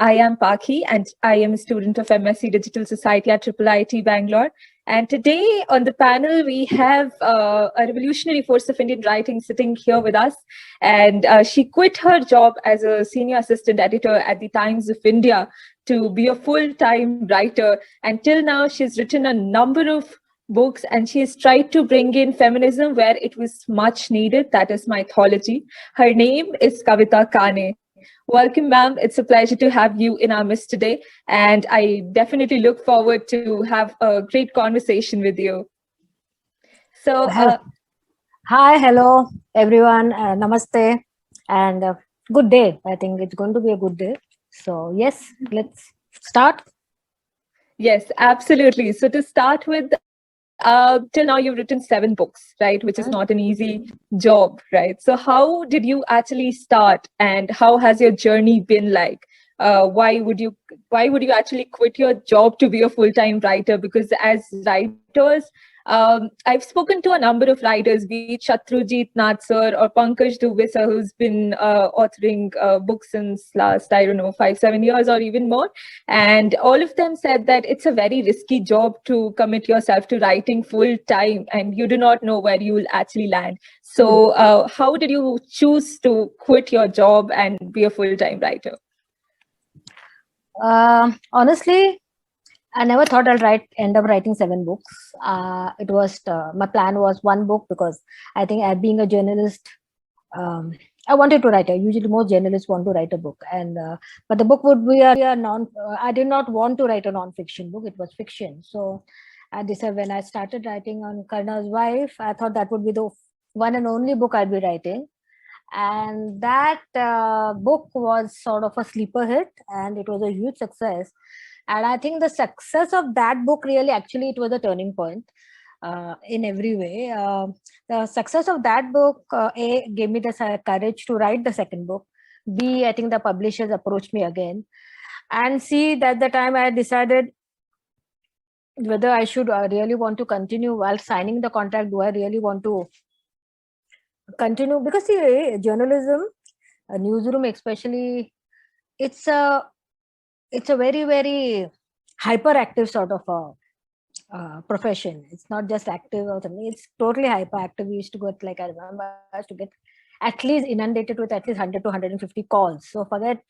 I am Paki, and I am a student of MSc Digital Society at IIIT Bangalore. And today on the panel, we have a revolutionary force of Indian writing sitting here with us. And she quit her job as a senior assistant editor at the Times of India to be a full-time writer. And till now, she's written a number of books, and she has tried to bring in feminism where it was much needed, that is mythology. Her name is Kavita Kané. Welcome, ma'am. It's a pleasure to have you in our midst today. And I definitely look forward to have a great conversation with you. So, hi, hello, everyone. Namaste and good day. I think it's going to be a good day. So, yes, let's start. Yes, absolutely. So to start with, till now you've written 7 books, right? Which is not an easy job, right? So how did you actually start, and how has your journey been like? Why would you actually quit your job to be a full-time writer? Because as writers, I've spoken to a number of writers, be it Shatrujit Natsar or Pankaj Dubey sir, who's been authoring books since last, I don't know, 5-7 years or even more. And all of them said that it's a very risky job to commit yourself to writing full time, and you do not know where you will actually land. So how did you choose to quit your job and be a full-time writer? Honestly, I never thought I'll end up writing 7 books. It was my plan was 1 book, because I think being a journalist, I wanted to write. Usually, most journalists want to write a book, and but the book would be a non. I did not want to write a non-fiction book; it was fiction. So, I decided when I started writing on Karna's wife, I thought that would be the one and only book I'd be writing, and that book was sort of a sleeper hit, and it was a huge success. And I think the success of that book actually it was a turning point in every way. The success of that book, A, gave me the courage to write the second book. B, I think the publishers approached me again. And C, that the time I decided whether I should really want to continue while signing the contract. Do I really want to continue? Because see, journalism, a newsroom especially, it's a very, very hyperactive sort of a profession. It's not just active or something, it's totally hyperactive. We used to get, like, I remember I used to get at least inundated with at least 100 to 150 calls. So forget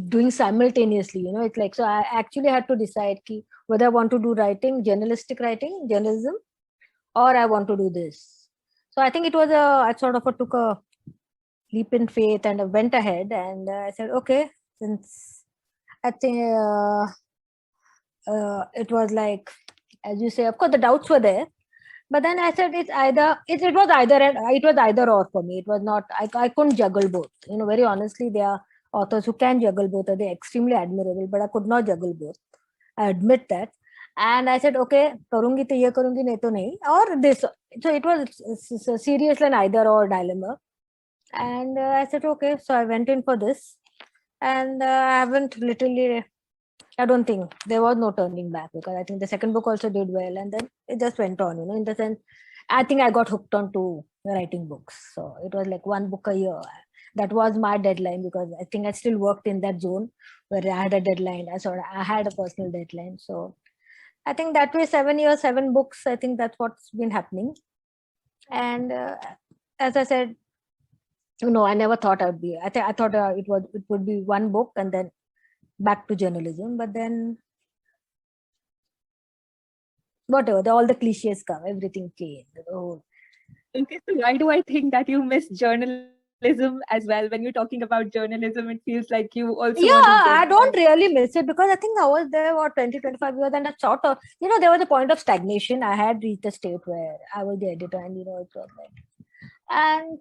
doing simultaneously, it's like, so I actually had to decide whether I want to do writing, journalism, or I want to do this. So I think it was I sort of took a leap in faith and I went ahead, and I said, okay, since I think it was like, as you say, of course the doubts were there, but then I said it was either or for me. It was not, I couldn't juggle both. Very honestly, there are authors who can juggle both, and they're extremely admirable, but I could not juggle both. I admit that. And I said, okay, karungi to ye karungi, nahi to nahi, or this. So it was seriously an either or dilemma. And I said, okay, so I went in for this, and I haven't literally, I don't think there was no turning back, because I think the second book also did well, and then it just went on, in the sense, I think I got hooked on to writing books. So it was like 1 book a year. That was my deadline, because I think I still worked in that zone where I had a deadline. I had a personal deadline. So I think that way, 7 years, 7 books, I think that's what's been happening. And as I said, I never thought I thought it would be 1 book and then back to journalism, but then whatever, all the cliches come, everything changed. Okay, so why do I think that you miss journalism as well? When you're talking about journalism, it feels like you also I don't really miss it, because I think I was there for 20-25 years, and I sort of, there was a point of stagnation. I had reached a state where I was the editor, and it was like, and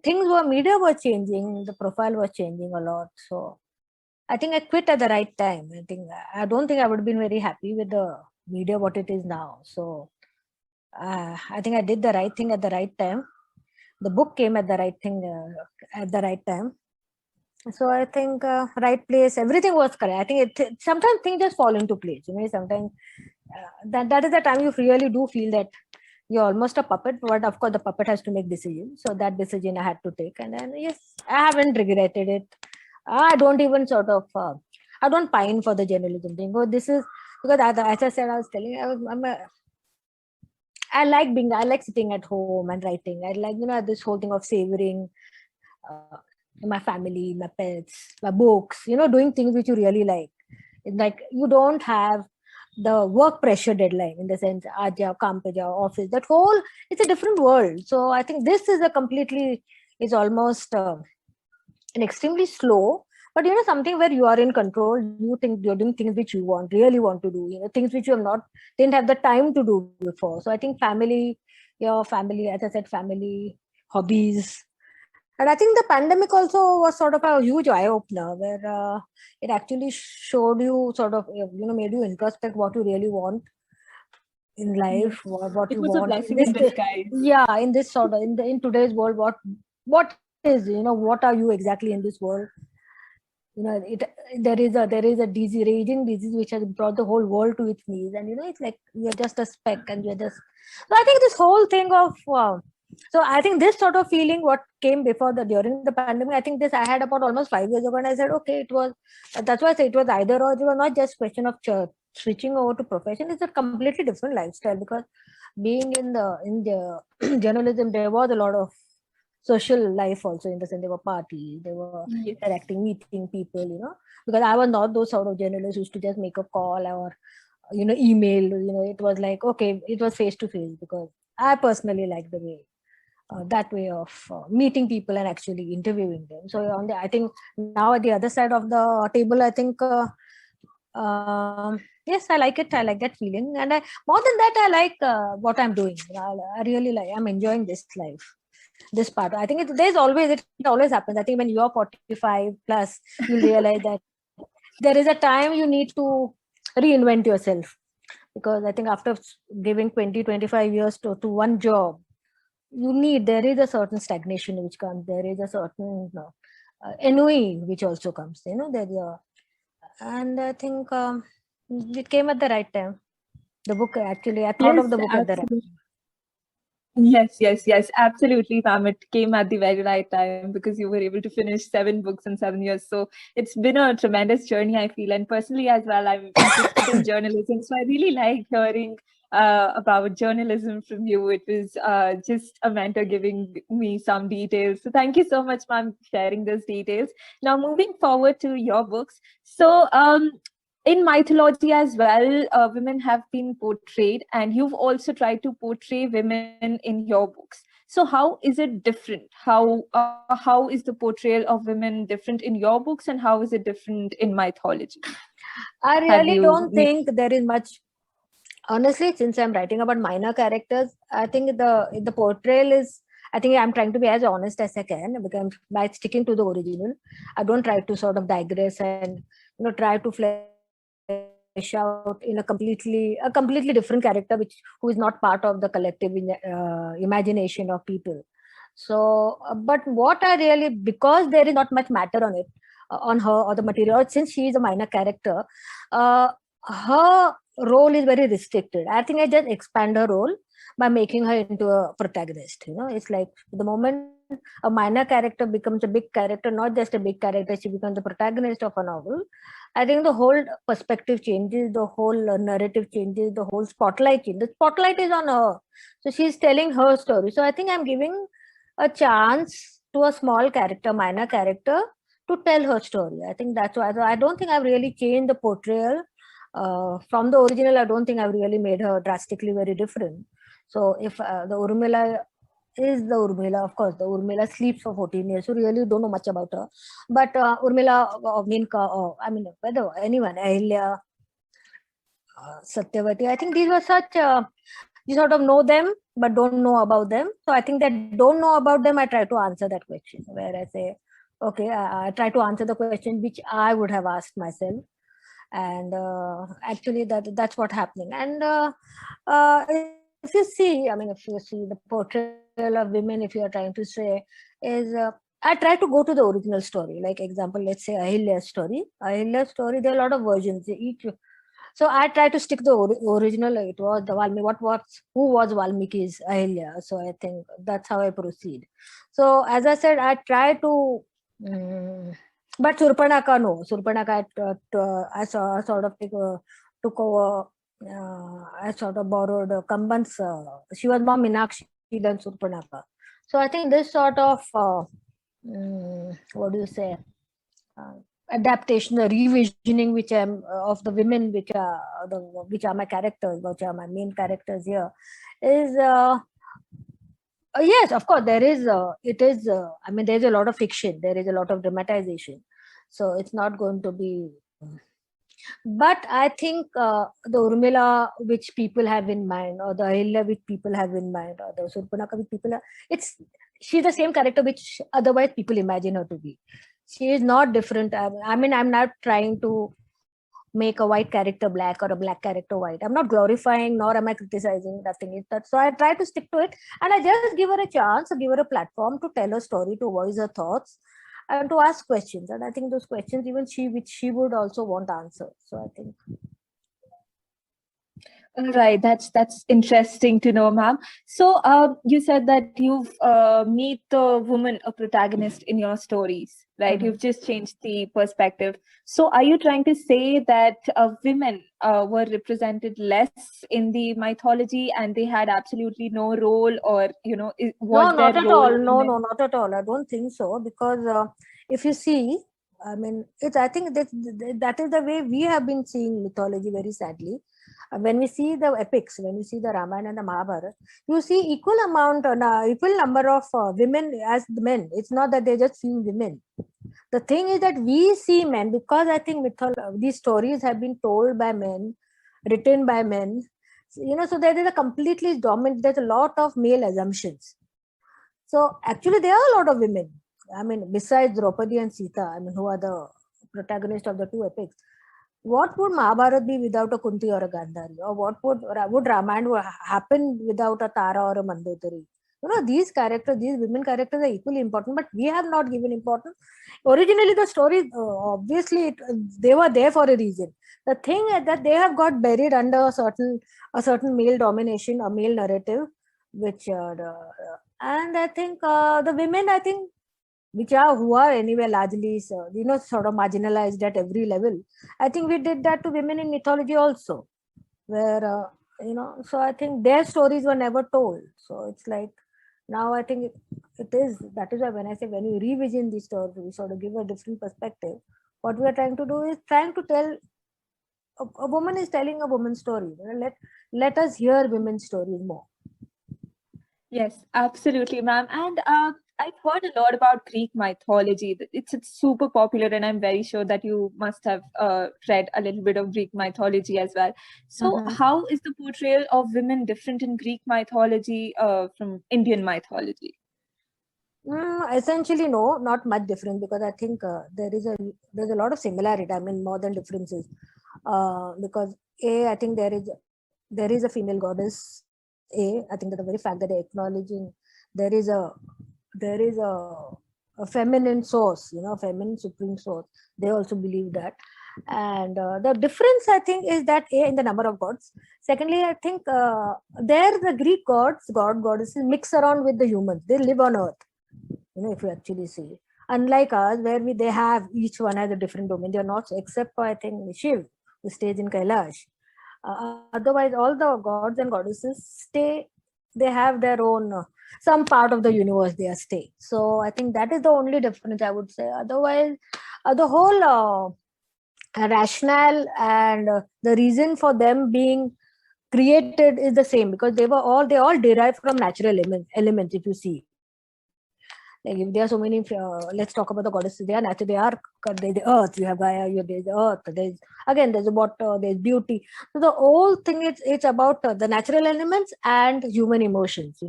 media were changing, the profile was changing a lot. So I think I quit at the right time. I don't think I would have been very happy with the media what it is now. So I think I did the right thing at the right time. The book came at the right thing at the right time. So I think right place, everything was correct. I think sometimes things just fall into place. Sometimes that is the time you really do feel that you're almost a puppet, but of course the puppet has to make decisions. So that decision I had to take, and then yes, I haven't regretted it. I don't even sort of I don't pine for the journalism thing. Oh, this is because as I said, I was telling you, I like sitting at home and writing. I like, this whole thing of savoring uh, my family, my pets, my books, doing things which you really like. It's like you don't have the work pressure deadline in the sense, aaj kaam pe jao, office, that whole, it's a different world. So I think this is is almost an extremely slow, but something where you are in control. You think you're doing things which you really want to do, things which you have not, didn't have the time to do before. So I think your family, as I said, family, hobbies. And I think the pandemic also was sort of a huge eye opener where it actually showed you sort of, made you introspect what you really want in Yes. life, what It you was a want in blessing this in disguise. yeah, in this sort of in today's world, what is, what are you exactly in this world? It there is a disease, raging disease which has brought the whole world to its knees, and it's like you're just a speck, and you're just. So I think this whole thing of so I think this sort of feeling what came before the during the pandemic, I think this I had about almost 5 years ago, and I said, okay, it was, that's why I say it was either or. It was not just question of switching over to profession. It's a completely different lifestyle, because being in the journalism, there was a lot of social life also, in the sense there were parties, there were Yes. interacting, meeting people, because I was not those sort of journalists who used to just make a call or email. It was like, okay, it was face to face, because I personally like the way that way of meeting people and actually interviewing them. So I think now at the other side of the table, I think yes, I like it. I like that feeling, and more than that, I like what I'm doing. I really like. I'm enjoying this life, this part. I think it always happens. I think when you're 45 plus, you'll realize that there is a time you need to reinvent yourself, because I think after giving 20-25 years to one job, there is a certain stagnation which comes. There is a certain ennui which also comes. There's a, and I think it came at the right time. The book, actually, I thought Yes, of the book at the right absolutely. time. Yes, absolutely, Pam. It came at the very right time because you were able to finish 7 books in 7 years. So it's been a tremendous journey, I feel. And personally, as well, I'm interested in journalism. So I really like hearing about journalism from you. It was just a mentor giving me some details. So thank you so much, ma'am, for sharing those details. Now, moving forward to your books. So, in mythology as well, women have been portrayed, and you've also tried to portray women in your books. So how is it different? How is the portrayal of women different in your books, and how is it different in mythology? I Have really you don't think there is much. Honestly, since I'm writing about minor characters, I think the portrayal is. I think I'm trying to be as honest as I can, because by sticking to the original, I don't try to sort of digress and try to flesh out in a completely different character, who is not part of the collective imagination of people. So, but what I really, because there is not much matter on it, on her or the material, since she is a minor character, her role is very restricted. I think I just expand her role by making her into a protagonist. It's like the moment a minor character becomes a big character, not just a big character, she becomes the protagonist of a novel. I think the whole perspective changes, the whole narrative changes, the whole spotlight changes. The spotlight is on her. So she's telling her story. So I think I'm giving a chance to a small character, minor character, to tell her story. I think that's why. So I don't think I've really changed the portrayal from the original. I don't think I've really made her drastically very different. So if the Urmila is the Urmila, of course, the Urmila sleeps for 14 years. You really don't know much about her. But Urmila, Minka, I mean, whether anyone, Ahilya, Satyavati, I think these were such, you sort of know them, but don't know about them. So I think that don't know about them, I try to answer that question, where I say, okay, I try to answer the question which I would have asked myself. And actually that's what happening. And if you see, I mean, if you see the portrayal of women, if you are trying to say, is I try to go to the original story. Like example, let's say Ahilya's story, there are a lot of versions each. So I try to stick the original. It was the Valmiki. Who was Valmiki's Ahilya? So I think that's how I proceed. So as I said, I try to But Surpanaka, no. Surpanaka, I sort of took over. I sort of borrowed Kamban's. She was more Minakshi than Surpanaka. So I think this sort of what do you say? Uh, Adaptation, the revisioning, which I'm of the women, which are my characters, which are my main characters here, is yes, of course there is. It is. I mean, there's a lot of fiction. There is a lot of dramatization, so it's not going to be. But I think the Urmila which people have in mind, or the Ahilya which people have in mind, or the Surpanaka which people are, it's she's the same character which otherwise people imagine her to be. She is not different. I mean, I'm not trying to make a white character black or a black character white. I'm not glorifying nor am I criticizing. Nothing is that. So I try to stick to it, and I just give her a chance, give her a platform to tell her story, to voice her thoughts, and to ask questions. And I think those questions, even which she would also want answers. So I think. Right, that's interesting to know, ma'am. So, you said that you've made the woman a protagonist in your stories, right? Mhm. You've just changed the perspective. So, are you trying to say that women were represented less in the mythology, and they had absolutely no role, or No, was their not at role all. only No, no, men? not at all. I don't think so, because if you see, I mean, it's. I think that is the way we have been seeing mythology. Very sadly, when we see the epics, when we see the Ramayana and the Mahabharata, you see equal number of women as the men. It's not that they're just seeing women. The thing is that we see men, because I think these stories have been told by men, written by men. So there is a completely dominant. There's a lot of male assumptions. So actually, there are a lot of women. I mean, besides Draupadi and Sita, I mean, who are the protagonists of the two epics. What would Mahabharata be without a Kunti or a Gandhari? Or what would Ramayana happen without a Tara or a Mandodari? These characters, these women characters are equally important, but we have not given importance. Originally, the story, obviously, they were there for a reason. The thing is that they have got buried under a certain male domination, a male narrative, which and I think the women, I think, who are anyway largely sort of marginalized at every level. I think we did that to women in mythology also, where so I think their stories were never told. So it's like, now I think it is. That is why when I say, when we revision these stories, we sort of give a different perspective. What we are trying to do is trying to tell, a woman is telling a woman's story. Let us hear women's stories more. Yes, absolutely, ma'am. And I've heard a lot about Greek mythology. It's super popular, and I'm very sure that you must have read a little bit of Greek mythology as well. So, Mhm. how is the portrayal of women different in Greek mythology from Indian mythology? Essentially, no, not much different, because I think there's a lot of similarity. I mean, more than differences. Because I think there is a female goddess. I think that the very fact that they're acknowledging there is a feminine source, feminine supreme source. They also believe that. And the difference, I think, is that in the number of gods. Secondly, I think there the Greek goddesses mix around with the humans. They live on earth, if you actually see. Unlike us, where they have, each one has a different domain. They are not, except for, I think, Shiv, who stays in Kailash. Otherwise, all the gods and goddesses stay. They have their own, some part of the universe they are staying. So I think that is the only difference, I would say. Otherwise, the whole rationale and the reason for them being created is the same, because they all derive from natural elements. If you see, like, if there are so many, let's talk about the goddesses. They are natural. There's the earth. You have Gaia. There's the earth. There's water. There's beauty. So the whole thing, it's about the natural elements and human emotions.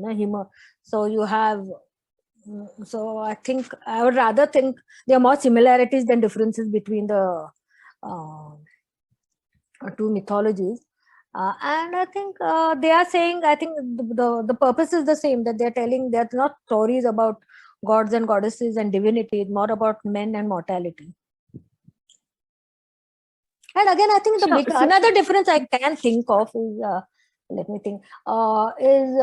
So you have. So I think I would rather think there are more similarities than differences between the uh, two mythologies. And I think they are saying, I think the purpose is the same, that they're telling, they're not stories about gods and goddesses and divinity. It's more about men and mortality. And again, I think Sure. So, another difference I can think of is, let me think, is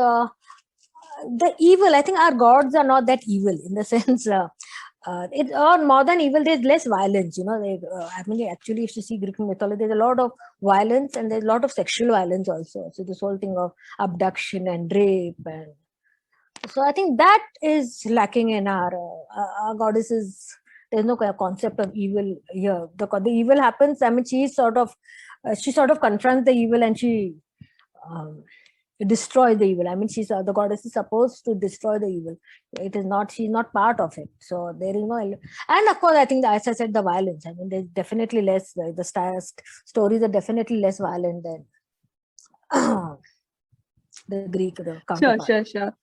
the evil. I think our gods are not that evil, in the sense, it's or more than evil, there's less violence. I mean, actually, if you see Greek mythology, there's a lot of violence and there's a lot of sexual violence also. So this whole thing of abduction and rape, and so I think that is lacking in our goddesses. There's no concept of evil here. The evil happens. I mean, she sort of confronts the evil, and she um, destroy the evil. I mean, the goddess is supposed to destroy the evil. It is not. She's not part of it. So there is no. And of course, I think, as I said, the violence. I mean, there's definitely less. Stories are definitely less violent than the Greek counterpart. Sure.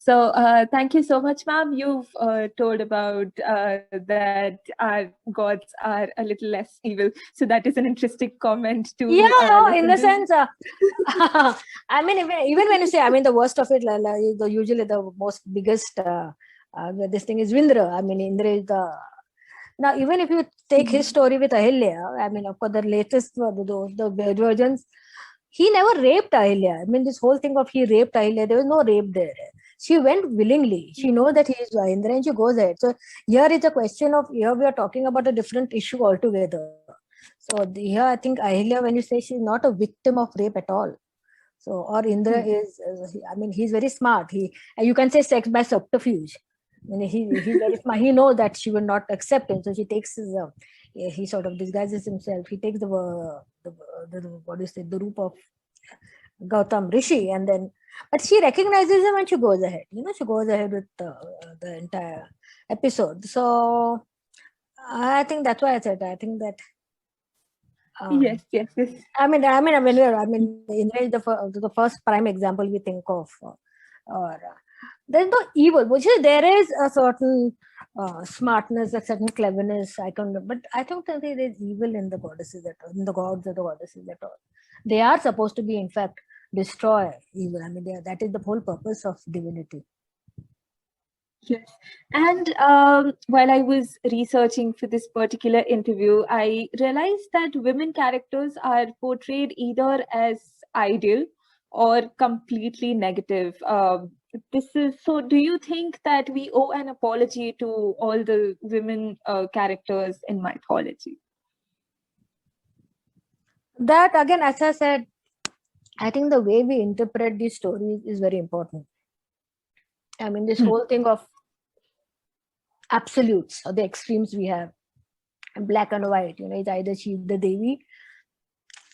So thank you so much, ma'am. You've told about that our gods are a little less evil. So that is an interesting comment to in the sense, I mean, even when you say, I mean, the worst of it, usually the most biggest, this thing is Vindra. I mean, Indra is the. Now, even if you take his story with Ahilya, I mean, of course, the latest, the versions, he never raped Ahilya. I mean, this whole thing of he raped Ahilya, there was no rape there. She went willingly. She knows that he is Indra and she goes ahead. So here is a question of, here we are talking about a different issue altogether. So here I think Ahilya, when you say she's not a victim of rape at all. So, or Indra is, I mean, he's very smart. You can say sex by subterfuge. I mean, he's very smart. He knows that she will not accept him. So she takes his, he sort of disguises himself. He takes the what do you say, the roop of Gautam Rishi, and then, but she recognizes him and she goes ahead. She goes ahead with the entire episode. So I think that's why I said, I think that. Yes. I mean, Indra is the first prime example we think of. There's no evil, which is, there is a certain smartness, a certain cleverness. But I don't think there is evil in the goddesses at all, in the gods or the goddesses at all. They are supposed to be, in fact, destroy evil. I mean, that is the whole purpose of divinity. Yes. And while I was researching for this particular interview, I realized that women characters are portrayed either as ideal or completely negative. So do you think that we owe an apology to all the women characters in mythology? That, again, as I said, I think the way we interpret these stories is very important. I mean, this whole thing of absolutes or the extremes we have, black and white, it's either she's the Devi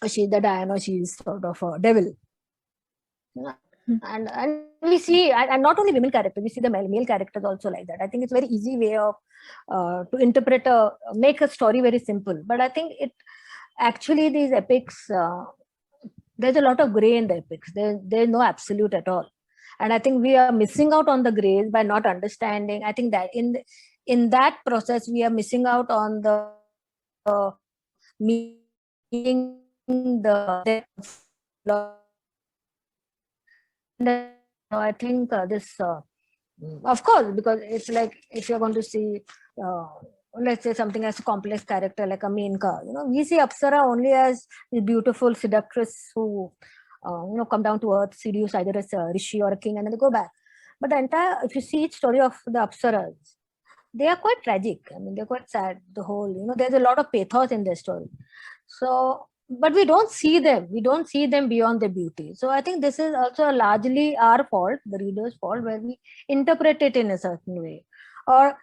or she's the Diana, or she's sort of a devil. And we see, and not only women characters, we see the male characters also like that. I think it's a very easy way of to interpret, make a story very simple. But I think actually these epics, there's a lot of gray in the epics. There's no absolute at all. And I think we are missing out on the grays by not understanding. I think that in that process, we are missing out on the meaning, I think this, of course, because it's like, if you're going to see, let's say something as a complex character like a Menka, we see Apsara only as the beautiful seductress who, come down to earth, seduce either as a rishi or a king, and then they go back. But if you see each story of the Apsaras, they are quite tragic. I mean, they're quite sad. The whole, there's a lot of pathos in their story. So, but we don't see them. We don't see them beyond their beauty. So I think this is also largely our fault, the reader's fault, where we interpret it in a certain way. Or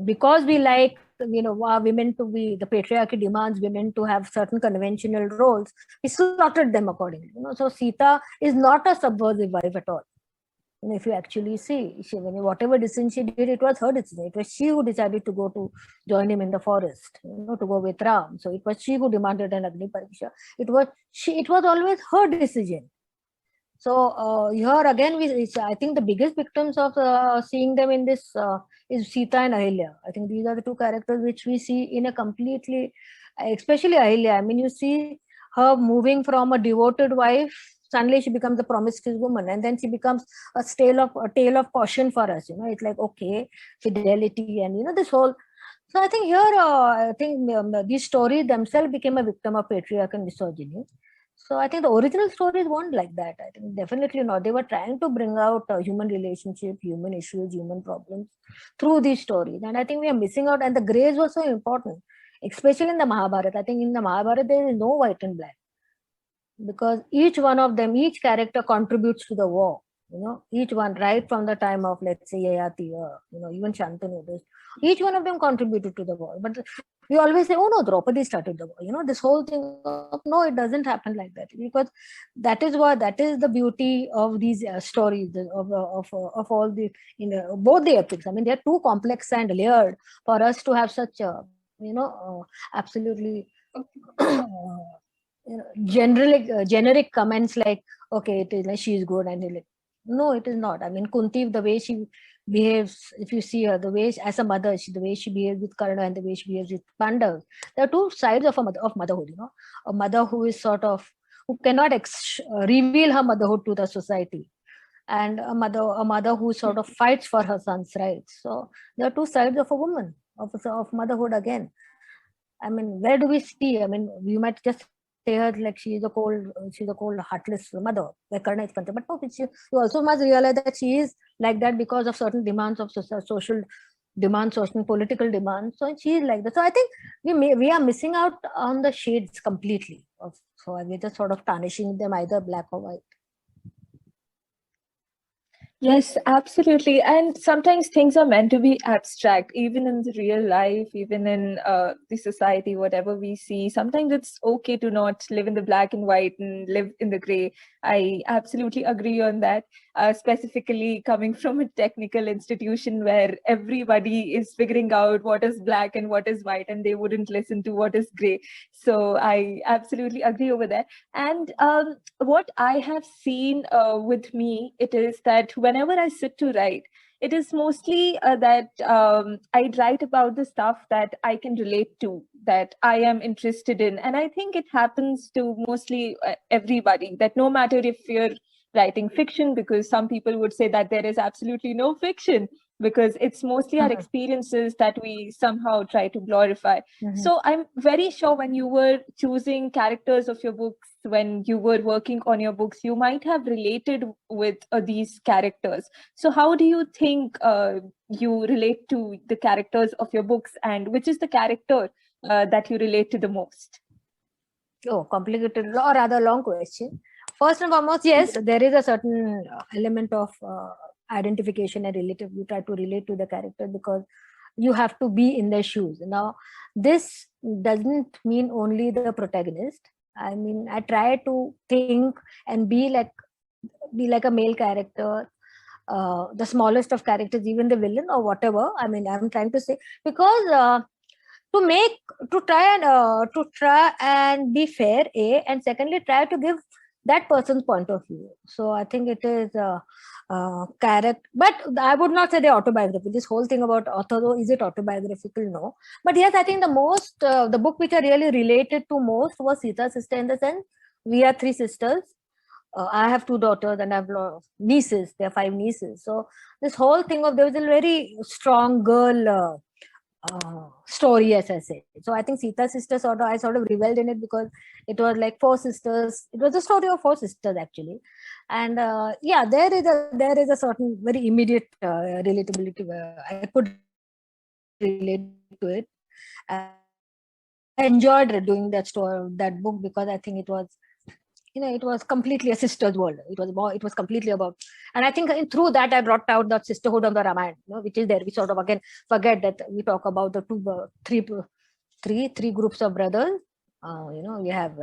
because we like, women to be, the patriarchy demands women to have certain conventional roles, we slaughtered them accordingly. So Sita is not a subversive wife at all. If you actually see, whatever decision she did, it was her decision. It was she who decided to join him in the forest, to go with Ram. So it was she who demanded an Agni Pariksha. It was always her decision. So here again, I think the biggest victims of seeing them in this is Sita and Ahilya. I think these are the two characters which we see in a completely, especially Ahilya. I mean, you see her moving from a devoted wife, suddenly she becomes a promiscuous woman, and then she becomes a tale of caution for us. It's like, okay, fidelity, and this whole. So I think here, these stories themselves became a victim of patriarchy and misogyny. So I think the original stories weren't like that. I think definitely not. They were trying to bring out human relationship, human issues, human problems through these stories. And I think we are missing out. And the grays were so important, especially in the Mahabharata. I think in the Mahabharata there is no white and black, because each one of them, each character contributes to the war. Each one, right from the time of, let's say, Yayati, even Shantanu, each one of them contributed to the war. But we always say, oh no, Draupadi started the war. This whole thing of, no, it doesn't happen like that, because that is the beauty of these stories of all the both the epics. I mean, they are too complex and layered for us to have such absolutely generic comments like, okay, it is like she's good, and like, no, it is not. I mean, Kunti, the way she behaves, if you see her, the way as a mother, the way she behaves with Karna and the way she behaves with Pandavas, there are two sides of of motherhood. A mother who is sort of, who cannot reveal her motherhood to the society, and a mother who sort of fights for her son's rights. So there are two sides of a woman, of motherhood again. I mean, where do we see? I mean, we might just say her like she's a cold, heartless mother, where Karna is concerned. But no, you also must realize that she is like that because of certain demands of social demands, social political demands. So she is like that. So I think we are missing out on the shades completely. So we're just sort of tarnishing them either black or white. Yes, absolutely. And sometimes things are meant to be abstract, even in the real life, even in the society, whatever we see. Sometimes it's okay to not live in the black and white and live in the gray. I absolutely agree on that. Specifically coming from a technical institution where everybody is figuring out what is black and what is white, and they wouldn't listen to what is gray. So I absolutely agree over there. And what I have seen with me, it is that whenever I sit to write, it is mostly that I write about the stuff that I can relate to, that I am interested in. And I think it happens to mostly everybody, that no matter if you're writing fiction, because some people would say that there is absolutely no fiction, because it's mostly our experiences that we somehow try to glorify. So I'm very sure when you were choosing characters of your books, when you were working on your books, you might have related with these characters. So how do you think you relate to the characters of your books, and which is the character that you relate to the most? Oh, complicated or rather long question. First and foremost, yes, there is a certain element of identification and relative. You try to relate to the character because you have to be in their shoes. Now, this doesn't mean only the protagonist. I mean, I try to think and be like a male character, the smallest of characters, even the villain or whatever. I mean, I'm trying to say, because to try and be fair, and secondly try to give that person's point of view. So I think it is character, but I would not say they're autobiographical. This whole thing about author, though, is it autobiographical? No, but yes, I think the book which I really related to most was Sita's sister, in the sense we are three sisters. I have two daughters and I have nieces. There are 5 nieces. So this whole thing of, there was a very strong girl story, as I say. So I think Sita's sister I sort of reveled in it, because it was like 4 sisters. It was a story of 4 sisters actually, and yeah, there is a certain very immediate relatability where I could relate to it. I enjoyed doing that book, because I think it was, it was completely a sister's world. It was completely about, and I think through that I brought out the sisterhood of the Ramayana, which is there. We sort of again forget that we talk about the three groups of brothers. We have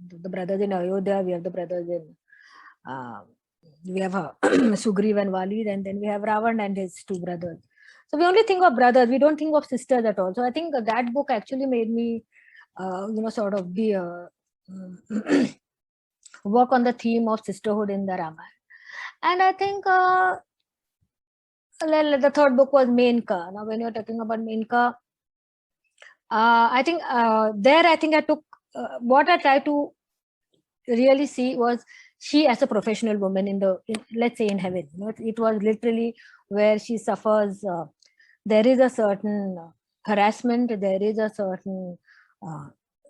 the brothers in Ayodhya, we have the brothers in we have Sugriv and Valid, and then we have Ravan and his 2 brothers. So we only think of brothers, we don't think of sisters at all. So I think that book actually made me sort of be work on the theme of sisterhood in the Ramayana. And I think the 3rd book was Menka. Now, when you're talking about Menka, I think there I think I took what I tried to really see was she as a professional woman let's say in heaven. It was literally where she suffers. There is a certain harassment. There is a certain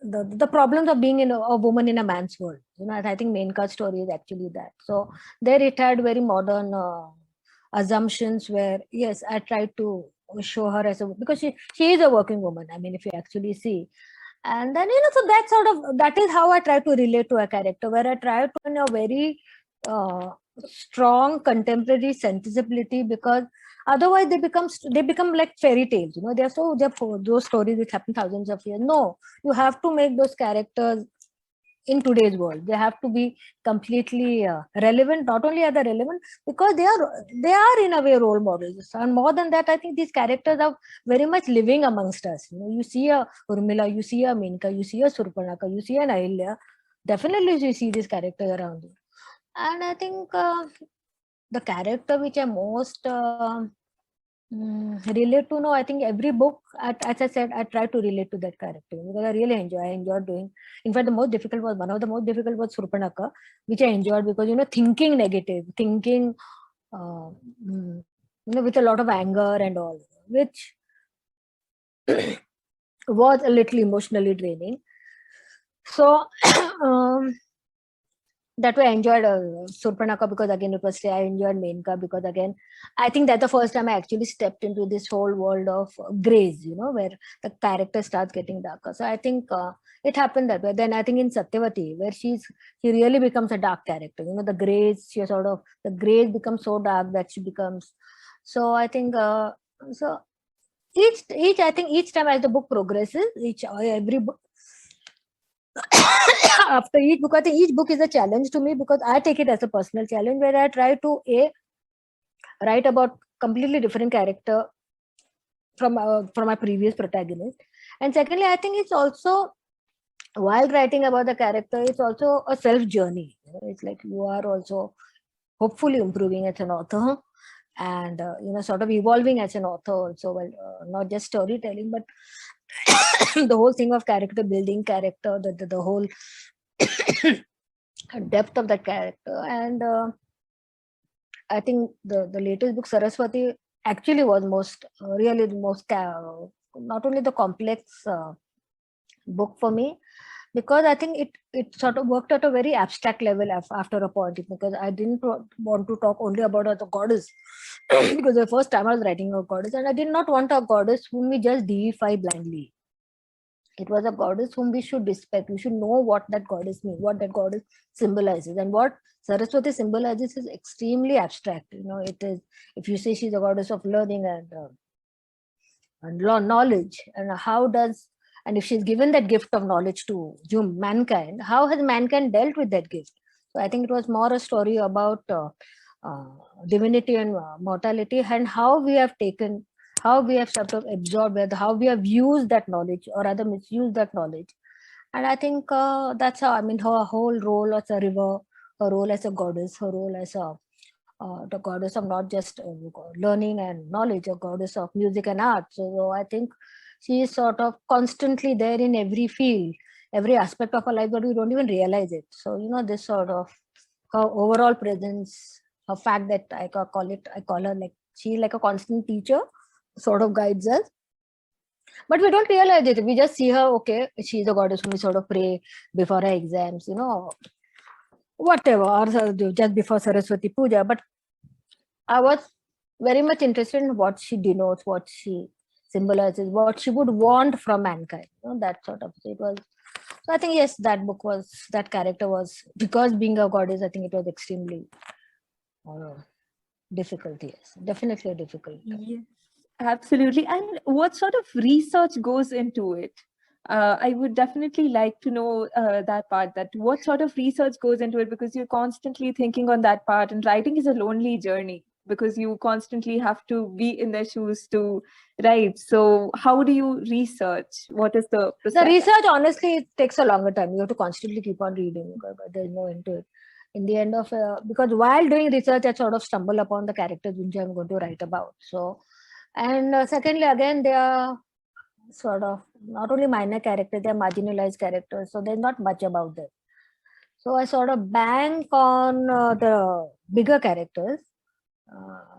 the problems of being a woman in a man's world. I think Menka's story is actually that. So there it had very modern assumptions where, yes, I tried to show her as a, because she is a working woman. I mean, if you actually see. And then, so that is how I try to relate to a character, where I try to in a very strong contemporary sensibility, because otherwise they become like fairy tales. They're those stories which happen thousands of years. No, you have to make those characters in today's world. They have to be completely relevant. Not only are they relevant, because they are in a way role models, and more than that, I think these characters are very much living amongst us. You see a Urmila, you see a Menka, you see a Surpanaka, you see an Ahilya. Definitely you see these characters around you. And I think the character which I most relate to now, I think every book, as I said, I try to relate to that character because I really enjoyed doing. In fact, one of the most difficult was Surpanaka, which I enjoyed because, thinking negative, thinking, with a lot of anger and all, which was a little emotionally draining. So, that way I enjoyed Surpanaka because again it was, I enjoyed Menka because again I think that's the first time I actually stepped into this whole world of grays, where the character starts getting darker. So I think it happened that way. Then I think in Satyavati, where she really becomes a dark character. The grays, the grays become so dark that she becomes. So I think so each time as the book progresses, every book after each book, I think each book is a challenge to me because I take it as a personal challenge where I try to write about completely different character from my previous protagonist, and secondly, I think it's also, while writing about the character, it's also a self journey. It's like you are also hopefully improving as an author, and sort of evolving as an author also. Well, not just storytelling, but the whole thing of character building, character, the whole depth of that character. And I think the latest book, Saraswati, actually was really the most, not only the complex book for me, because I think it sort of worked at a very abstract level after a point, because I didn't want to talk only about the goddess because the first time I was writing a goddess, and I did not want a goddess whom we just deify blindly. It was a goddess whom we should respect. We should know what that goddess means, what that goddess symbolizes. And what Saraswati symbolizes is extremely abstract. It is, if you say she's a goddess of learning and knowledge, and if she's given that gift of knowledge to mankind, how has mankind dealt with that gift? So I think it was more a story about divinity and mortality, and how we have sort of absorbed, how we have used that knowledge or rather misused that knowledge. And I think that's how, I mean, her whole role as a river, her role as a goddess, her role as the goddess of not just learning and knowledge, a goddess of music and art. So I think she is sort of constantly there in every field, every aspect of her life, but we don't even realize it. So, this sort of her overall presence, her fact that I call her like, she's like a constant teacher, sort of guides us, but we don't realize it. We just see her, okay, she's a goddess whom we sort of pray before her exams, whatever, or just before Saraswati Puja. But I was very much interested in what she denotes, what she symbolizes, what she would want from mankind, that sort of. So it was. So I think, yes, that character was, because being a goddess, I think it was extremely difficult. Yes, definitely a difficult. Yes, absolutely. And what sort of research goes into it? I would definitely like to know that part, that what sort of research goes into it, because you're constantly thinking on that part, and writing is a lonely journey because you constantly have to be in their shoes to write. So how do you research? What is the process? The research, honestly, it takes a longer time. You have to constantly keep on reading. There's no end to it. In the end of, because while doing research, I sort of stumble upon the characters which I'm going to write about. So, and secondly, again, they are sort of not only minor characters, they're marginalized characters. So there's not much about them. So I sort of bank on the bigger characters,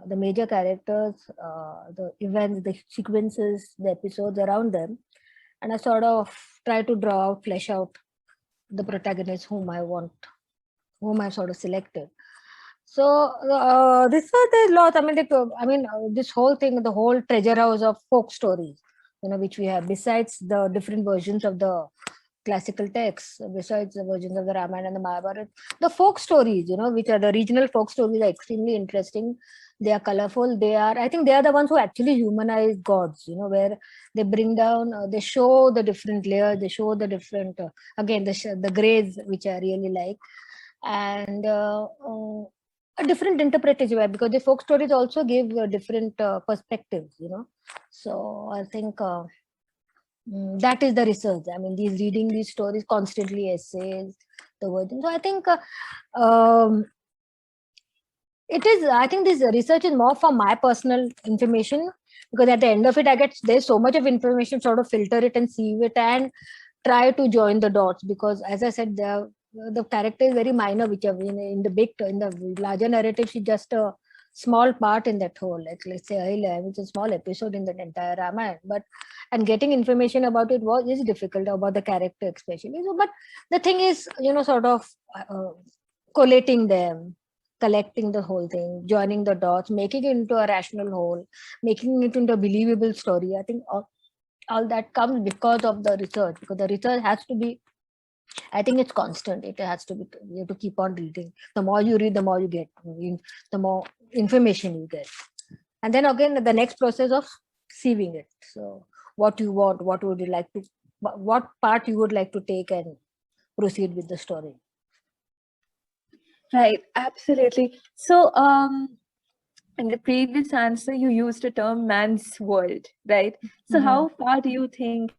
the major characters, the events, the sequences, the episodes around them. And I sort of try to flesh out the protagonist whom I sort of selected. So this was a lot. This whole thing, the whole treasure house of folk stories, which we have besides the different versions of the classical texts, besides the versions of the Ramayana and the Mahabharata, the folk stories, which are the regional folk stories, are extremely interesting. They are colorful. I think they are the ones who actually humanize gods, where they bring down, they show the different layers, they show the different, again, the grays, which I really like. And a different interpretation, because the folk stories also give different perspectives, So I think that is the research. Reading these stories constantly, essays, the version. So I think I think this research is more for my personal information, because at the end of it, there's so much of information, sort of filter it and sieve it and try to join the dots, because as I said, the character is very minor, which are in the larger narrative, she's just a small part in that whole, like let's say Ahilya, which is a small episode in the entire Ramayana, and getting information about it is difficult, about the character especially. So, but the thing is, sort of collating them, collecting the whole thing, joining the dots, making it into a rational whole, making it into a believable story. I think all that comes because of the research, because the research has to be, I think it's constant. It has to be, you have to keep on reading. The more you read, the more you get, the more information you get. And then again, the next process of sieving it. So what you want, what part you would like to take and proceed with the story. Right, absolutely. So, in the previous answer, you used the term man's world, right? So, how far do you think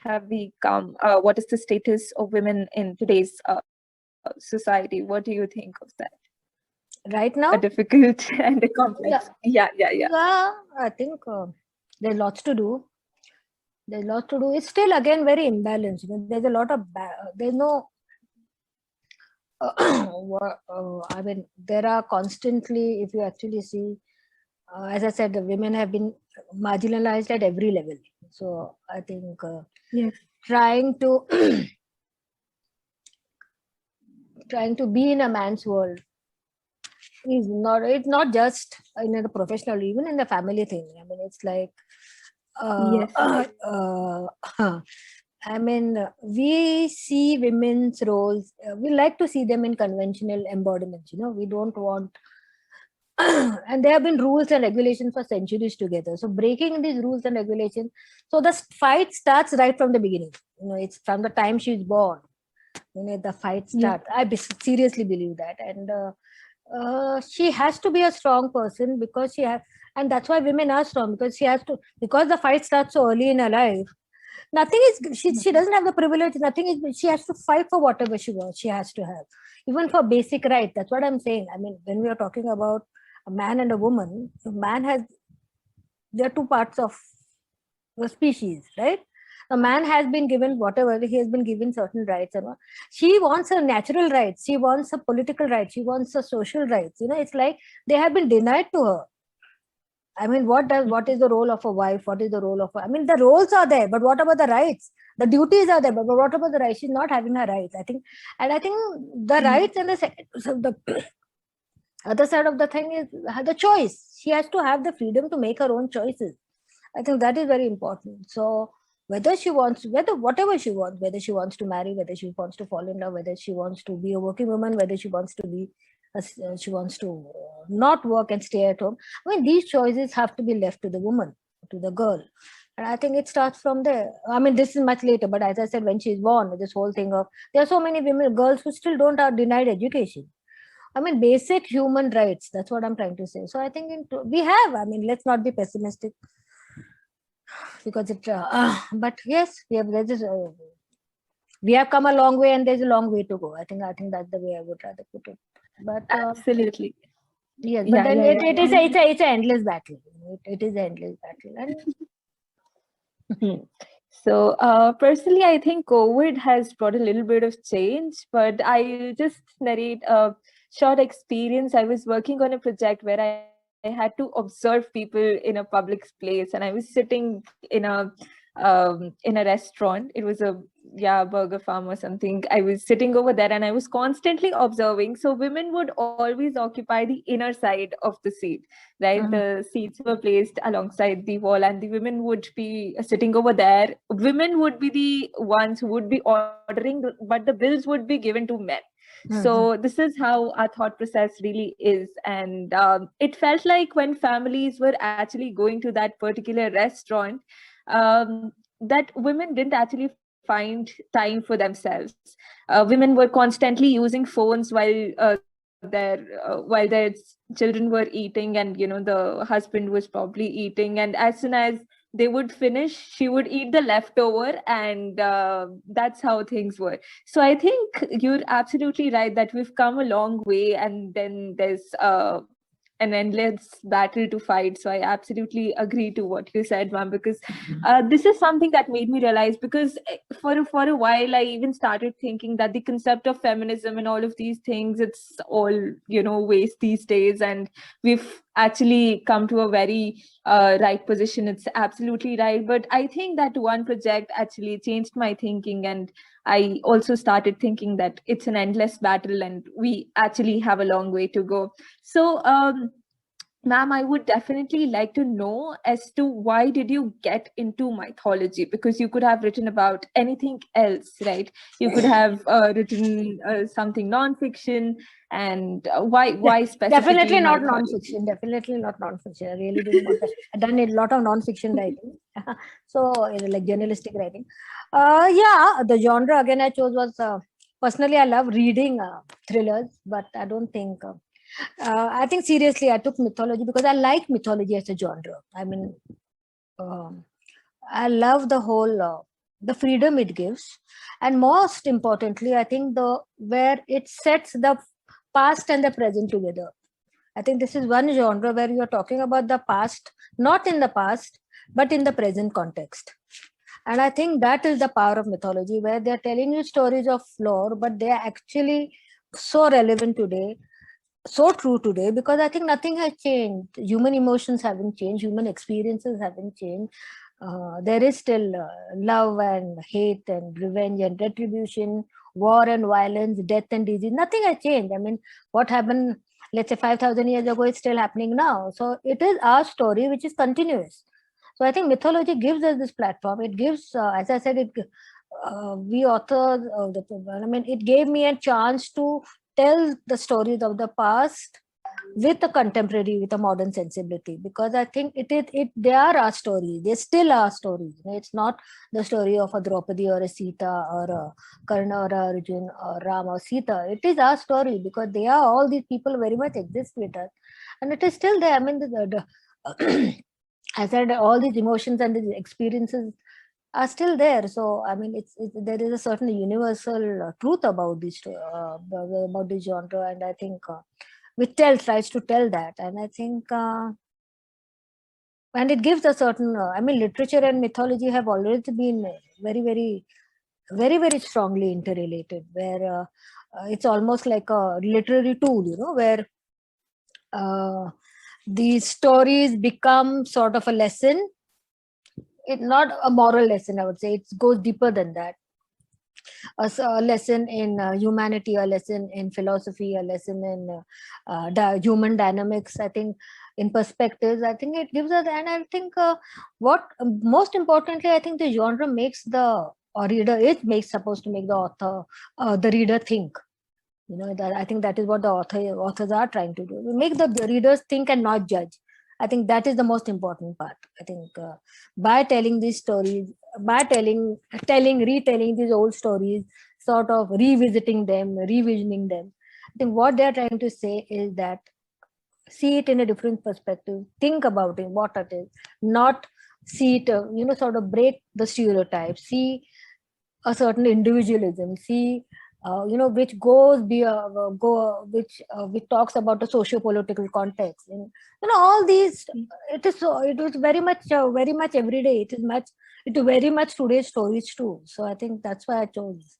have we come? What is the status of women in today's society? What do you think of that? Right now? A difficult and a complex. Yeah. Yeah, I think there's lots to do. It's still, again, very imbalanced. There's a lot of, there's no, there are constantly, if you actually see, as I said, the women have been marginalized at every level. So I think Yes. trying to be in a man's world it's not just in the professional, even in the family thing. It's like Yes. We see women's roles, we like to see them in conventional embodiments. We don't want and there have been rules and regulations for centuries together. So breaking these rules and regulations, so the fight starts right from the beginning. It's from the time she's born. The fight starts. I seriously believe that, and she has to be a strong person, because and that's why women are strong, because because the fight starts so early in her life. Nothing is, she doesn't have the privilege. Nothing is, she has to fight for whatever she wants. She has to have, even for basic rights. That's what I'm saying. When we are talking about a man and a woman, there are two parts of the species, right? A man has been given whatever, he has been given certain rights, and she wants her natural rights, she wants her political rights, she wants her social rights. It's like they have been denied to her. What is the role of a wife? What is the role of the roles are there, but what about the rights? The duties are there, but what about the rights? She's not having her rights, I think. And I think the rights and the other side of the thing is the choice. She has to have the freedom to make her own choices. I think that is very important. So whatever she wants, whether she wants to marry, whether she wants to fall in love, whether she wants to be a working woman, whether she wants to not work and stay at home. These choices have to be left to the woman, to the girl. And I think it starts from there. This is much later, but as I said, when she's born, this whole thing of, there are so many girls who still don't are denied education. Basic human rights. That's what I'm trying to say. So I think we have, let's not be pessimistic, because but yes, we have come a long way, and there's a long way to go. I think that's the way I would rather put it. But absolutely. Yes, but then it's an endless battle. It is an endless battle. So personally, I think COVID has brought a little bit of change, but I just narrate a short experience. I was working on a project where I had to observe people in a public place, and I was sitting in a restaurant. It was a burger farm or something. I was sitting over there and I was constantly observing. So women would always occupy the inner side of the seat, right? Mhm. The seats were placed alongside the wall, and the women would be sitting over there. Women would be the ones who would be ordering, but the bills would be given to men. So Mhm. this is how our thought process really is. And it felt like when families were actually going to that particular restaurant, that women didn't actually find time for themselves. Women were constantly using phones while their children were eating, and the husband was probably eating, and as soon as they would finish, she would eat the leftover, and that's how things were. So I think you're absolutely right that we've come a long way, and then there's an endless battle to fight. So I absolutely agree to what you said, ma'am, because this is something that made me realize, because for a while I even started thinking that the concept of feminism and all of these things, it's all waste these days, and we've actually come to a very right position. It's absolutely right, but I think that one project actually changed my thinking, and I also started thinking that it's an endless battle and we actually have a long way to go. So ma'am, I would definitely like to know as to why did you get into mythology? Because you could have written about anything else, right? You could have written something non-fiction, and why Definitely specifically not mythology? non-fiction. Definitely not non-fiction. I really didn't want that. I've done a lot of non-fiction writing, so like journalistic writing. Yeah, the genre again I chose was personally I love reading thrillers, but I don't think. I think seriously I took mythology because I like mythology as a genre. I mean, um, I love the whole the freedom it gives, and most importantly, I think the where it sets the past and the present together. I think this is one genre where you are talking about the past, not in the past, but in the present context. And I think that is the power of mythology, where they're telling you stories of lore, but they are actually so relevant today, so true today, because I think nothing has changed. Human emotions haven't changed, human experiences haven't changed. There is still love and hate and revenge and retribution, war and violence, death and disease. Nothing has changed. I mean, what happened, let's say 5,000 years ago, is still happening now. So it is our story which is continuous. So I think mythology gives us this platform. It gives, as I said, we authors, I mean, it gave me a chance to tell the stories of the past with a contemporary, with a modern sensibility, because I think they are our stories. They still are stories. It's not the story of a Draupadi or a Sita or a Karna or a Arjun or Ram or Sita. It is our story because they are, all these people very much exist with us, and it is still there. I mean, I said all these emotions and these experiences are still there. So I mean, there is a certain universal truth about about this genre, and I think which tries to tell that, and I think and it gives a certain. I mean, literature and mythology have always been very strongly interrelated. Where it's almost like a literary tool, where uh, these stories become sort of a lesson. It's not a moral lesson, I would say. It goes deeper than that. A lesson in humanity, a lesson in philosophy, a lesson in human dynamics. I think in perspectives, I think it gives us, and I think what most importantly, I think the genre makes the reader. It makes supposed to make the author, the reader think. That I think that is what the authors are trying to do. Make the readers think and not judge. I think that is the most important part. I think by telling these stories, by retelling these old stories, sort of revisiting them, revisioning them. I think what they are trying to say is that see it in a different perspective, think about it, what it is, not see it, sort of break the stereotypes, see a certain individualism, see which goes be go which talks about the socio-political context, and all these. It is so, it is very much every day. It is very much today's stories too. So I think that's why I chose.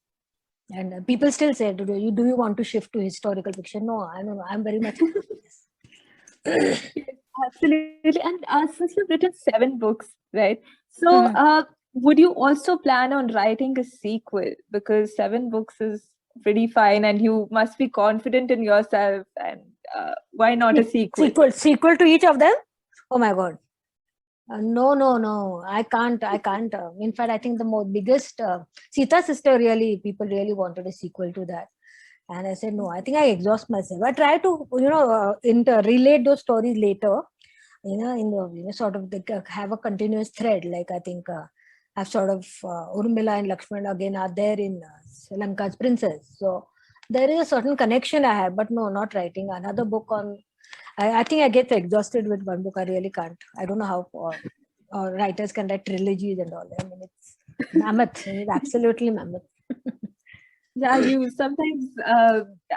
And people still say, do you want to shift to historical fiction? No, I don't know, I'm very much happy with this. Yes, absolutely. And since you've written 7 books, right? So, Mhm. would you also plan on writing a sequel? Because 7 books is pretty fine, and you must be confident in yourself. And why not a sequel? Sequel to each of them? Oh my god. No. I can't. In fact, I think the biggest Sita Sister really, people really wanted a sequel to that. And I said, no, I think I exhaust myself. I try to, relate those stories later, sort of have a continuous thread. Like I think I've sort of, Urmila and Lakshman again are there in Lanka's Princess. So there is a certain connection I have, but no, not writing another book on. I think I get exhausted with one book. I really can't. I don't know how writers can write trilogies and all. I mean, it's mammoth. It's absolutely mammoth. Yeah, you sometimes,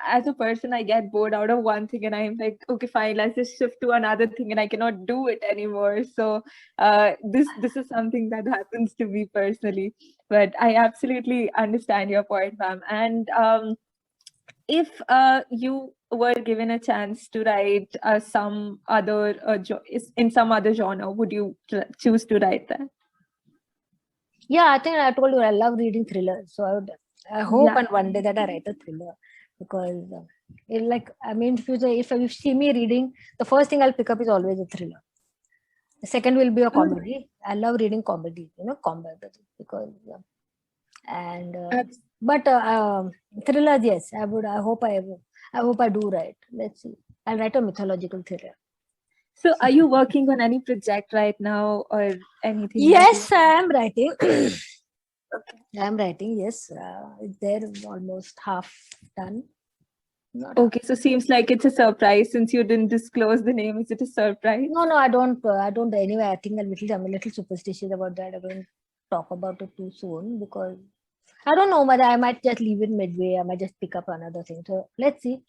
as a person, I get bored out of one thing and I'm like, okay, fine, let's just shift to another thing, and I cannot do it anymore. So this is something that happens to me personally. But I absolutely understand your point, ma'am. And if you were given a chance to write some other in some other genre, would you choose to write that? Yeah, I think I told you I love reading thrillers. So I hope Yeah. and one day that I write a thriller, because if you see me reading, the first thing I'll pick up is always a thriller. The second will be a comedy. I love reading comedy, comedy, because and Abs- but thrillers, yes, I would. I hope I do write. Let's see. I'll write a mythological thriller. So, are you working on any project right now or anything that you? Yes, I am writing. I'm writing. Yes, it's there, almost half done. Not half. Okay, so seems like it's a surprise since you didn't disclose the name. Is it a surprise? No, I don't. I don't. Anyway, I think I'm a little superstitious about that. I don't talk about it too soon, because I don't know whether I might just leave it midway. I might just pick up another thing. So let's see.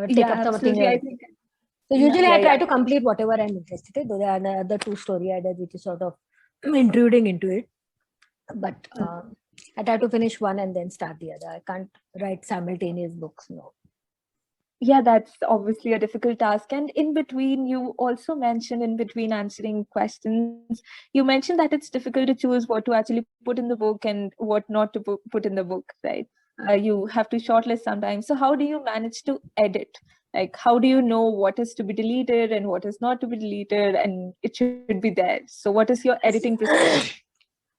Take Yeah, up something absolutely. I else. think. So Yeah, usually yeah, I try yeah. to complete whatever I'm interested in. Though there are another two story ideas which is sort of intruding into it. But I try to finish one and then start the other. I can't write simultaneous books. No. Yeah, that's obviously a difficult task. And in between, you also mentioned, in between answering questions, you mentioned that it's difficult to choose what to actually put in the book and what not to put in the book, right? You have to shortlist sometimes. So, how do you manage to edit? Like, how do you know what is to be deleted and what is not to be deleted, and it should be there? So, what is your editing procedure?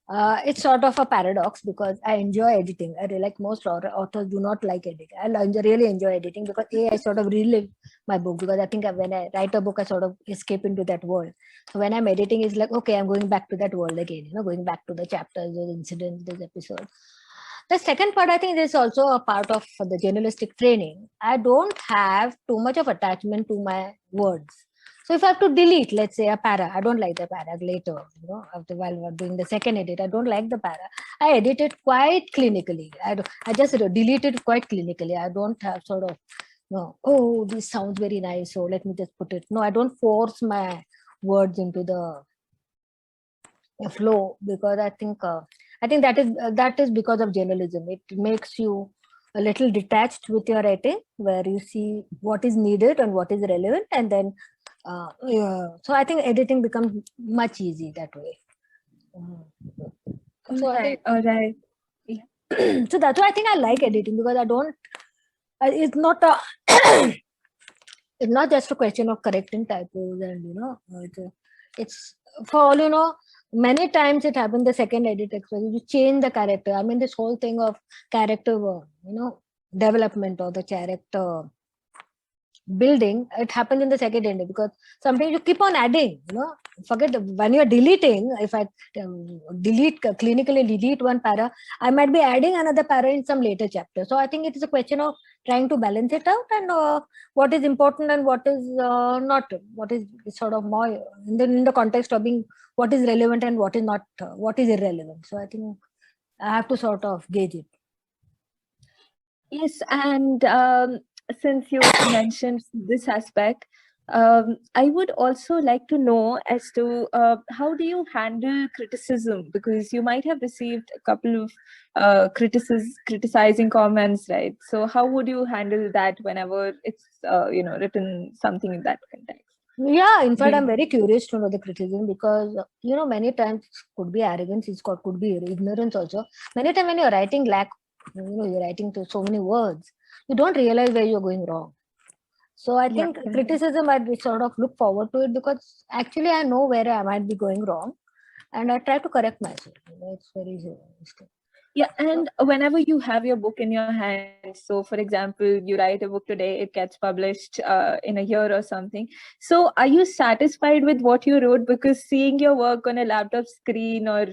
It's sort of a paradox, because I enjoy editing. I really, like most authors do not like editing. Really enjoy editing, because I sort of relive my book, because I think when I write a book, I sort of escape into that world. So when I'm editing, it's like, okay, I'm going back to that world again, going back to the chapters, those incidents, those episodes. The second part, I think, is also a part of the journalistic training. I don't have too much of attachment to my words. So if I have to delete, let's say, a para, I don't like the para later, after while we're doing the second edit, I don't like the para. I edit it quite clinically. I just delete it quite clinically. I don't have sort of, no, oh, this sounds very nice, so let me just put it. No, I don't force my words into the flow, because I think that is because of journalism. It makes you a little detached with your writing, where you see what is needed and what is relevant, and then yeah. So I think editing becomes much easy that way. All So I right, think all right. Yeah. so that's why I think I like editing, because I don't. It's not a. It's not just a question of correcting typos, and it's for all many times it happened the second edit expression, you change the character. I mean, this whole thing of character development, or the character building, it happens in the second edit, because sometimes you keep on adding, forget when you're deleting. If I clinically delete one para, I might be adding another para in some later chapter. So I think it is a question of trying to balance it out, and what is important and what is not, what is sort of more in the context of being what is relevant and what is not, what is irrelevant. So I think I have to sort of gauge it. Yes, and since you mentioned this aspect, I would also like to know as to how do you handle criticism, because you might have received a couple of criticizing comments, right? So how would you handle that whenever it's written something in that context? Yeah, in fact, Do I'm you- very curious to know the criticism because many times it could be arrogance, could be ignorance also. Many times when you're writing you're writing to so many words, you don't realize where you're going wrong. So I Yeah. think criticism I'd sort of look forward to it because actually I know where I might be going wrong, and I try to correct myself. It's very easy. Yeah, and whenever you have your book in your hand, so for example, you write a book today, it gets published in a year or something. So, are you satisfied with what you wrote? Because seeing your work on a laptop screen or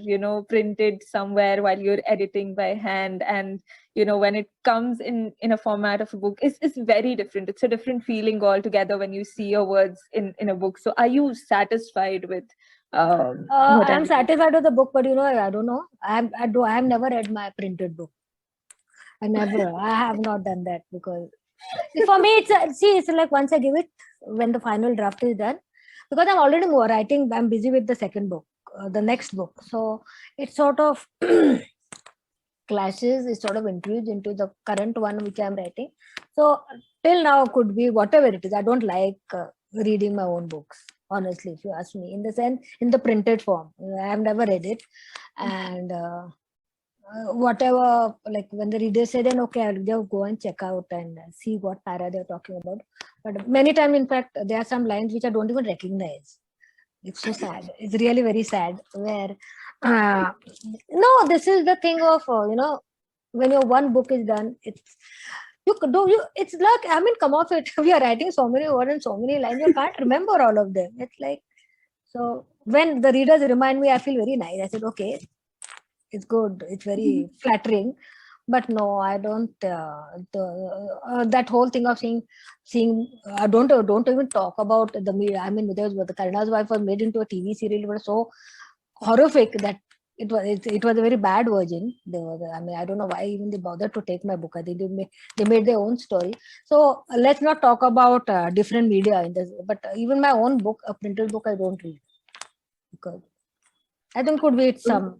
printed somewhere while you're editing by hand, and when it comes in a format of a book, is very different. It's a different feeling altogether when you see your words in a book. So, are you satisfied with I'm whatever? satisfied with the book, but I don't know. I have never read my printed book. I have not done that because for me, it's like once I give it, when the final draft is done, because I'm already more writing, I'm busy with the second book, the next book. So it sort of clashes, it sort of intrudes into the current one which I'm writing. So till now, could be whatever it is. I don't like reading my own books, honestly, if you ask me, in the sense, in the printed form. I have never read it. And whatever, like when the readers say, then okay, I'll just go and check out and see what para they're talking about. But many times, in fact, there are some lines which I don't even recognize. It's so sad. It's really very sad. Where no, this is the thing of when your one book is done, it's you could do you. It's like, I mean, come off it. We are writing so many words and so many lines. You can't remember all of them. It's like, so when the readers remind me, I feel very nice. I said, okay, it's good, it's very flattering, but no, I don't that whole thing of seeing don't even talk about the media. I mean, there was the Karna's Wife was made into a TV serial. It was so horrific that it was a very bad version. I mean, I don't know why even they bothered to take my book. I think they made their own story. So let's not talk about different media in this, but even my own book, a printed book, I don't read because I think could be some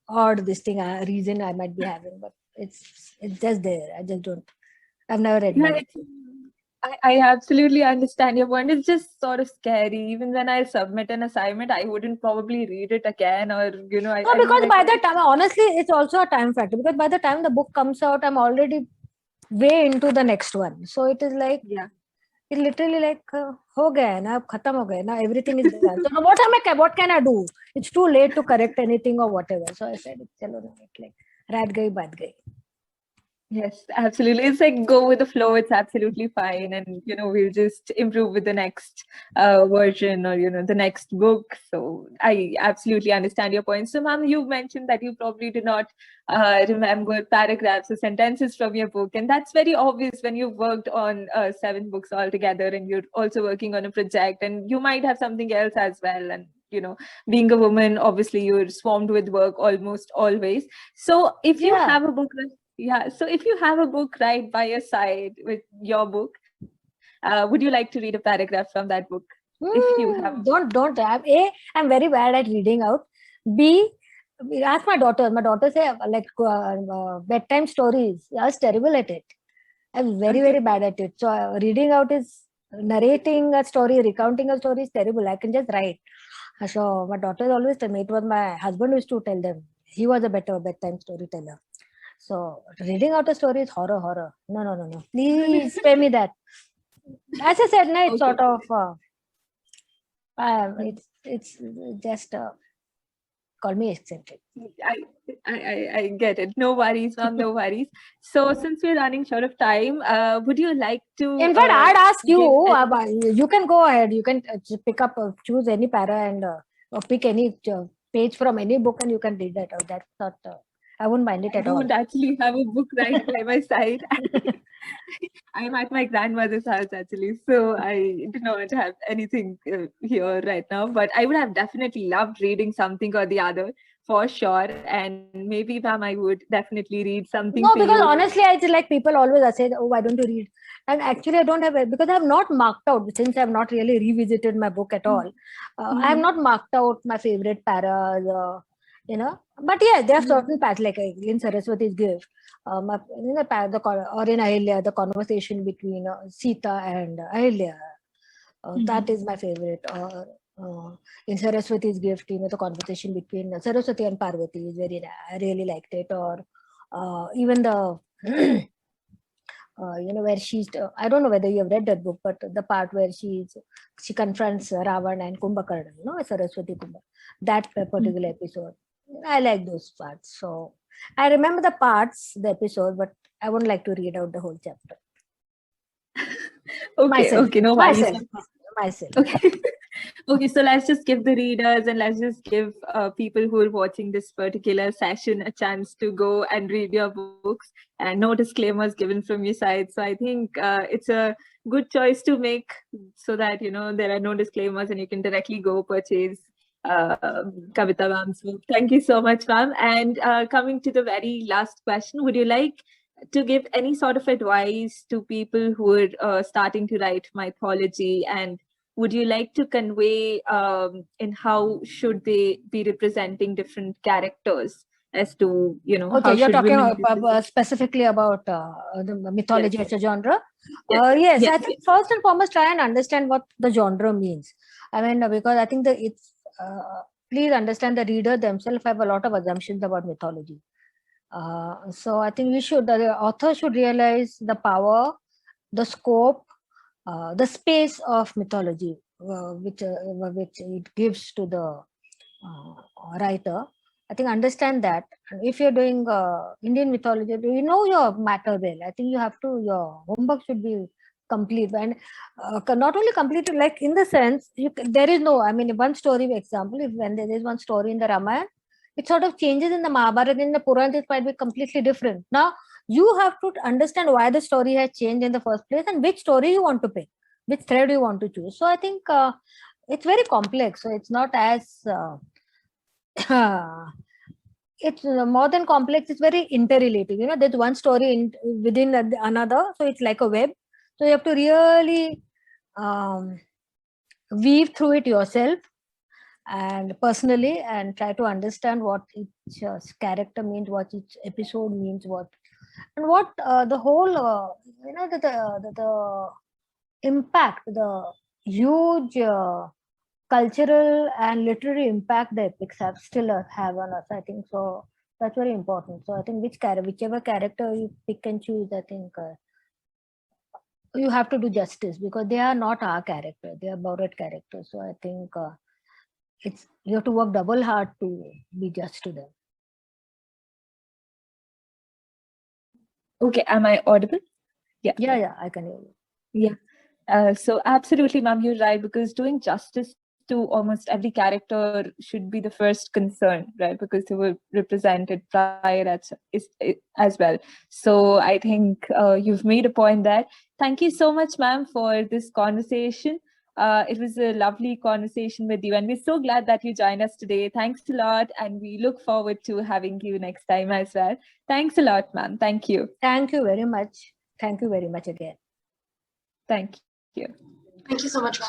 odd this thing reason I might be having, but it's just there. I just don't. I've never read Yeah, my. I absolutely understand your point. It's just sort of scary. Even when I submit an assignment, I wouldn't probably read it again, or No, I mean, because like, by the time, honestly, it's also a time factor. Because by the time the book comes out, I'm already way into the next one. So it is like yeah. it literally like हो गया है ना, अब खत्म हो गया ना, everything is done. So what can I do? It's too late to correct anything or whatever. So I said, चलो ना, it's like रात गई बात गई. Yes, absolutely. It's like go with the flow. It's absolutely fine, and we'll just improve with the next version or the next book. So I absolutely understand your point. So, ma'am, you mentioned that you probably do not remember paragraphs or sentences from your book, and that's very obvious when you've worked on 7 books altogether, and you're also working on a project, and you might have something else as well, and being a woman, obviously you're swarmed with work almost always. So if you Yeah. have a book, yeah. So if you have a book right by your side with your book, would you like to read a paragraph from that book? If you have a book. Don't. I'm very bad at reading out. B, ask my daughter. My daughter say like bedtime stories. I was terrible at it. I'm very Okay. bad at it. So reading out is narrating a story, recounting a story is terrible. I can just write. So my daughters always tell me. It was my husband who used to tell them. He was a better bedtime storyteller. So reading out a story is horror. No. Please spare me that. As I said, no, it's Okay. sort of it's just call me eccentric. I, I get it. No worries, ma'am. No worries. So since we're running short of time, would you like to In fact, I'd ask you. give any? You can go ahead. You can pick up, choose any para and or pick any page from any book, and you can read that out. That's not. I wouldn't mind it I at all. don't actually have a book right by my side. I'm at my grandmother's house actually, so I do not have anything here right now. But I would have definitely loved reading something or the other for sure. And maybe, ma'am, I would definitely read something for No, you. because honestly, I just like people always say, "Oh, why don't you read?" And actually, I don't have it because I have not marked out since I have not really revisited my book at all. I have Mhm. not marked out my favorite paras. But yeah, there are certain paths, like in Saraswati's gift, in the path, or in Ahilya, the conversation between Sita and Ahilya, that is my favorite. In Saraswati's gift, the conversation between Saraswati and Parvati is I really liked it. Or even the where she's, I don't know whether you have read that book, but the part where she confronts Ravan and Kumbhakarna, Saraswati Kumbha, that particular episode, I like those parts. So I remember the episode, but I wouldn't like to read out the whole chapter. Okay, no worries. Myself. Okay. Okay, so let's just give the readers and let's just give people who are watching this particular session a chance to go and read your books, and no disclaimers given from your side. So I think it's a good choice to make, so that there are no disclaimers and you can directly go purchase Kavita ma'am's book. Thank you so much, ma'am. And coming to the very last question, would you like to give any sort of advice to people who are starting to write mythology, and would you like to convey in how should they be representing different characters, as to okay, how you're should talking women specifically about the mythology Yes. as a genre. Yes. I think first and foremost try and understand what the genre means. I mean, because I think that it's please understand the reader themselves have a lot of assumptions about mythology. So I think the author should realize the power, the scope, the space of mythology, which it gives to the writer. I think understand that. And if you're doing Indian mythology, you know your matter well. I think your homework should be complete, and not only complete, like in the sense there is no. I mean, one story, for example, when there is one story in the Ramayana, it sort of changes in the Mahabharata, in the Purana, it might be completely different. Now you have to understand why the story has changed in the first place and which story you want to pick, which thread you want to choose. So I think it's very complex. So it's not as it's more than complex. It's very interrelated. There's one story within another, so it's like a web. So you have to really weave through it yourself and personally, and try to understand what each character means, what each episode means, and what the whole the impact, the huge cultural and literary impact the epics have on us. I think so that's very important. So I think whichever character you pick and choose, I think you have to do justice, because they are not our character, they are borrowed characters. So I think you have to work double hard to be just to them. Okay, am I audible? Yeah, I can hear you. Yeah. So absolutely, ma'am, you're right, because doing justice to almost every character should be the first concern, right? Because they were represented prior as well. So I think you've made a point there. Thank you so much, ma'am, for this conversation. It was a lovely conversation with you, and we're so glad that you joined us today. Thanks a lot, and we look forward to having you next time as well. Thanks a lot, ma'am. Thank you. Thank you very much. Thank you very much again. Thank you. Thank you so much.